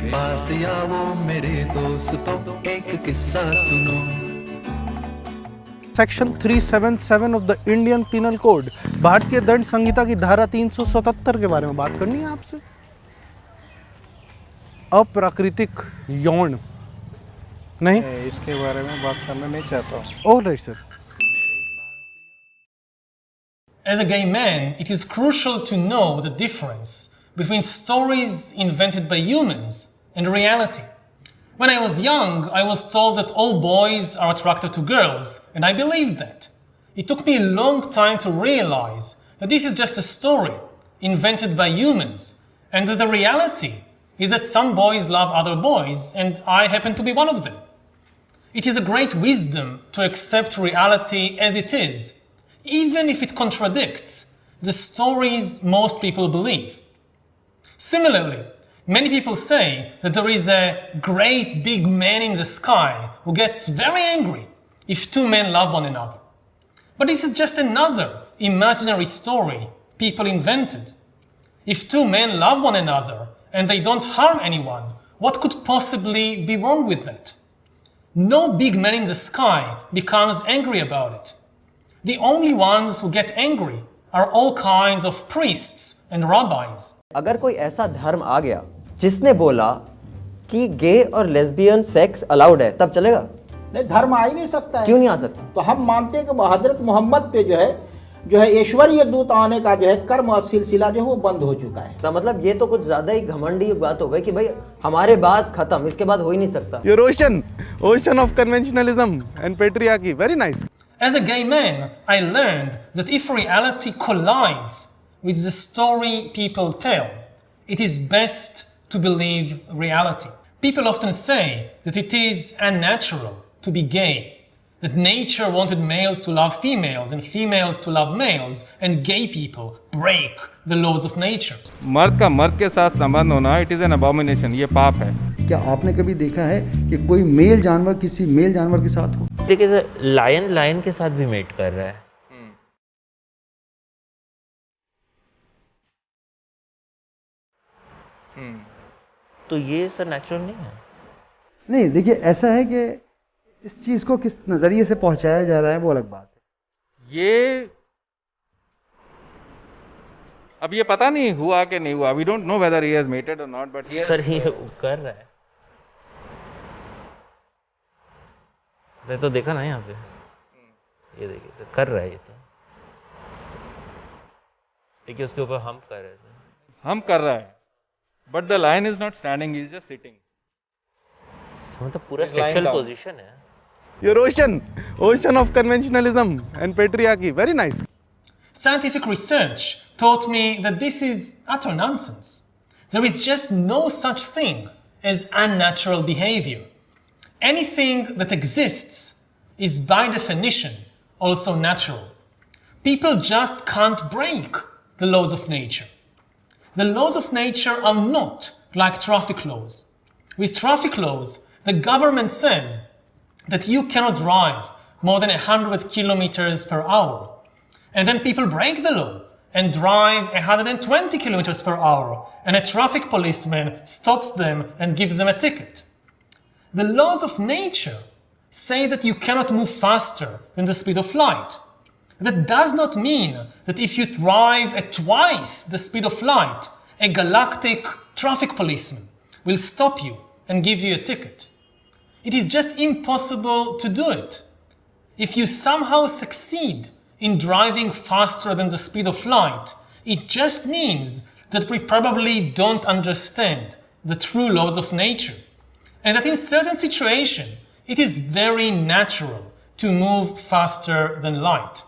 पास आओ मेरे दोस्तों, एक किस्सा सुनो। Section 377 of the Indian penal code, भारतीय दंड संहिता की धारा 377 के बारे में बात करनी है आपसे। अप्राकृतिक यौन नहीं, इसके बारे में बात करना नहीं चाहता हूँ। Alright sir. As a gay man, it is crucial to know the difference between stories invented by humans and reality. When I was young, I was told that all boys are attracted to girls, and I believed that. It took me a long time to realize that this is just a story invented by humans, and that the reality is that some boys love other boys, and I happen to be one of them. It is a great wisdom to accept reality as it is, even if it contradicts the stories most people believe. Similarly, many people say that there is a great big man in the sky who gets very angry if two men love one another. But this is just another imaginary story people invented. If two men love one another and they don't harm anyone, what could possibly be wrong with that? No big man in the sky becomes angry about it. The only ones who get angry are all kinds of priests and rabbis. अगर कोई ऐसा धर्म आ गया जिसने बोला कि गे और lesbian sex allowed है, तब चलेगा? नहीं, धर्म आ ही नहीं सकता है। क्यों नहीं आ सकता? तो हम मानते हैं कि हजरत मोहम्मद पे जो है ईश्वरीय दूत आने का जो है कर्म और सिलसिला जो है वो बंद हो चुका है। तो मतलब ये तो कुछ ज्यादा ही घमंडी बात हो गई कि भाई हमारे बाद खत्म, इसके बाद हो ही नहीं सकता। Your ocean of conventionalism and patriarchy, very nice. As a gay man, I learned that if reality collides with the story people tell, it is best to believe reality. People often say that it is unnatural to be gay, that nature wanted males to love females and females to love males, and gay people break the laws of nature. मर्द का मर्द के साथ संबंध होना, it is an abomination, ये पाप है। क्या आपने कभी देखा है कि कोई मेल जानवर किसी मेल जानवर के साथ हो? देखिए, लायन के साथ भी मेट कर रहा है। तो ये सर नेचुरल नहीं है। नहीं, देखिए ऐसा है कि इस चीज को किस नजरिए से पहुंचाया जा रहा है वो अलग बात है। ये अब ये पता नहीं हुआ कि नहीं हुआ। We don't know whether he has mated और नॉट, बट सर ये कर रहा है। मैं तो देखा ना यहाँ पे, ये देखिए तो कर रहा है। ये तो देखिए उसके ऊपर हम कर रहे हैं, हम कर रहा है, but the lion is not standing, he is just sitting. मतलब पूरा सेक्सुअल पोजीशन है। Your ocean of conventionalism and patriarchy, very nice. Scientific research taught me that this is utter nonsense. There is just no such thing as unnatural behavior. Anything that exists is by definition also natural. People just can't break the laws of nature. The laws of nature are not like traffic laws. With traffic laws, the government says that you cannot drive more than 100 kilometers per hour. And then people break the law and drive 120 kilometers per hour, and a traffic policeman stops them and gives them a ticket. The laws of nature say that you cannot move faster than the speed of light. That does not mean that if you drive at twice the speed of light, a galactic traffic policeman will stop you and give you a ticket. It is just impossible to do it. If you somehow succeed in driving faster than the speed of light, it just means that we probably don't understand the true laws of nature, and that in certain situations it is very natural to move faster than light.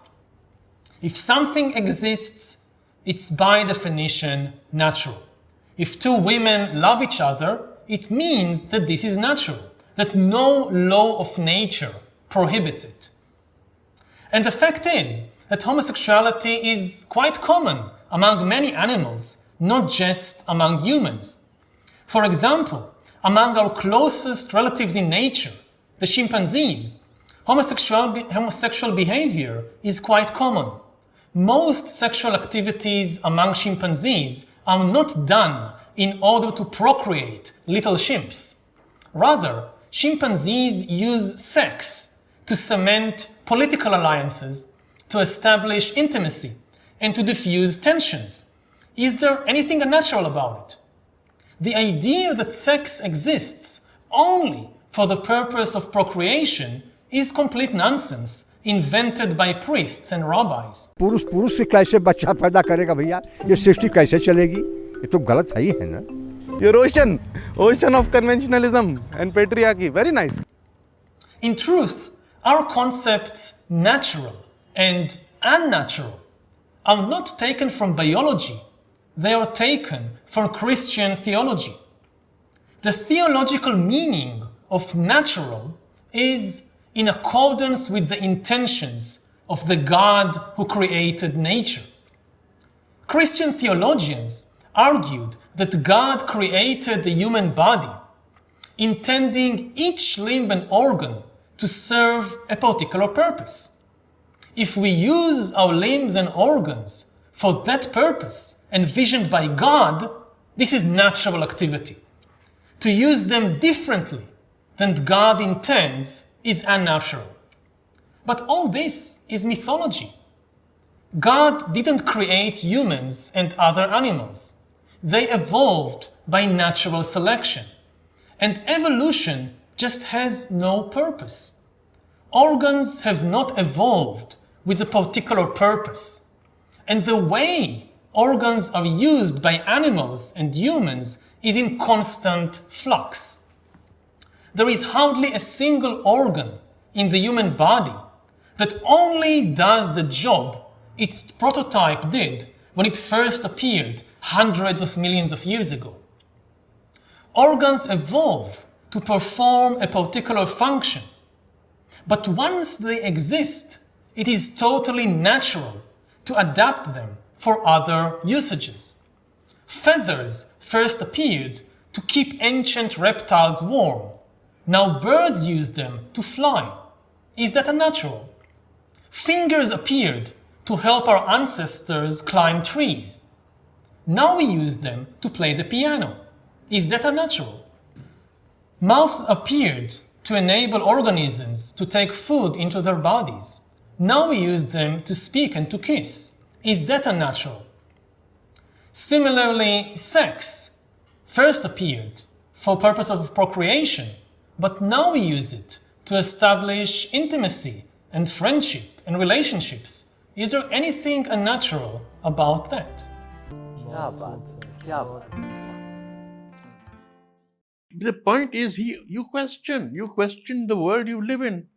If something exists, it's by definition natural. If two women love each other, it means that this is natural, that no law of nature prohibits it. And the fact is that homosexuality is quite common among many animals, not just among humans. For example, among our closest relatives in nature, the chimpanzees, homosexual behavior is quite common. Most sexual activities among chimpanzees are not done in order to procreate little chimps. Rather, chimpanzees use sex to cement political alliances, to establish intimacy, and to diffuse tensions. Is there anything unnatural about it? The idea that sex exists only for the purpose of procreation is complete nonsense, invented by priests and rabbis. पुरुष पुरुष से कैसे बच्चा पैदा करेगा भैया? ये सृष्टि कैसे चलेगी? ये तो गलत है ही है ना? Your ocean of conventionalism and patriarchy. Very nice. In truth, our concepts natural and unnatural are not taken from biology, they are taken from Christian theology. The theological meaning of natural is in accordance with the intentions of the God who created nature. Christian theologians argued that God created the human body, intending each limb and organ to serve a particular purpose. If we use our limbs and organs for that purpose envisioned by God, this is natural activity. To use them differently than God intends is unnatural. But all this is mythology. God didn't create humans and other animals. They evolved by natural selection. And evolution just has no purpose. Organs have not evolved with a particular purpose. And the way organs are used by animals and humans is in constant flux. There is hardly a single organ in the human body that only does the job its prototype did when it first appeared hundreds of millions of years ago. Organs evolve to perform a particular function, but once they exist, it is totally natural to adapt them for other usages. Feathers first appeared to keep ancient reptiles warm. Now birds use them to fly. Is that unnatural? Fingers appeared to help our ancestors climb trees. Now we use them to play the piano. Is that unnatural? Mouths appeared to enable organisms to take food into their bodies. Now we use them to speak and to kiss. Is that unnatural? Similarly, sex first appeared for purpose of procreation, but now we use it to establish intimacy and friendship and relationships. Is there anything unnatural about that? The point is, you question the world you live in.